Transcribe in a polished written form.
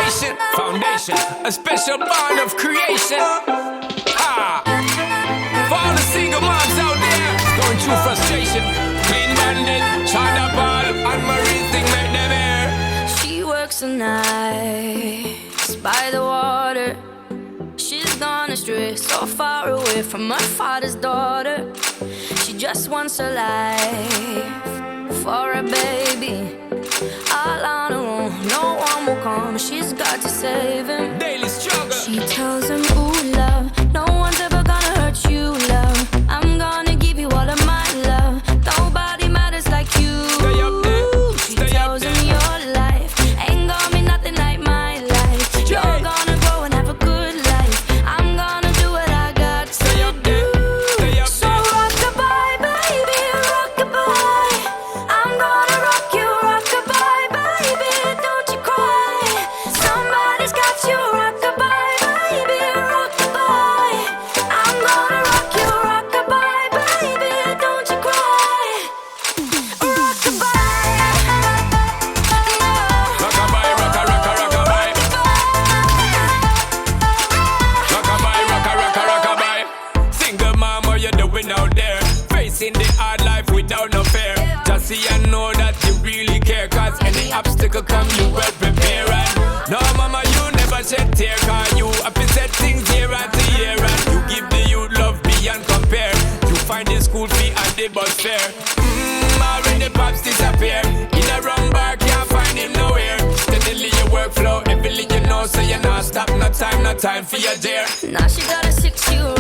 nation. Foundation, a special bond of creation. Ah. For all the single moms out there going through frustration, Clean Bandit, China Ball, and Marie thing make them air. She works the nights by the water. She's gone astray, so far away from her father's daughter. She just wants a life for a baby. All on her own, no one will come. She's got to save him. Daily struggle. She tells him, ooh, love, no one's ever gonna hurt you, love. I'm gonna give you all of my love. Nobody matters like you. Stay up there. She tells him your life ain't gonna be nothing like my life. You're gonna go and have a good life. I'm gonna do what I got to Stay up there. Stay up So there. rock-a-bye, baby, rock-a-bye. I'm gonna rock you, rock-a-bye, baby, don't you cry. Somebody's got you, rock-a-bye, baby, rock-a-bye. I'm gonna rock you, rock-a-bye, baby, don't you cry. Rockabye, rocka, rocka, rockabye. Rockabye, rocka, rocka, rockabye. Single mom, what you doing out there? Facing the hard life without no fear. Just see and know that you really care. Cause any obstacle come, you well prepare. And no, mama, you never shed tear. Cause you have to set things year after year. And you give the youth love beyond compare. You find the school fee and the bus fare. Already pops disappear. In a wrong bar, can't find him nowhere. Steadily your workflow, everything you know, so you're not stop. No time for your dear. Now she got a 6-year-old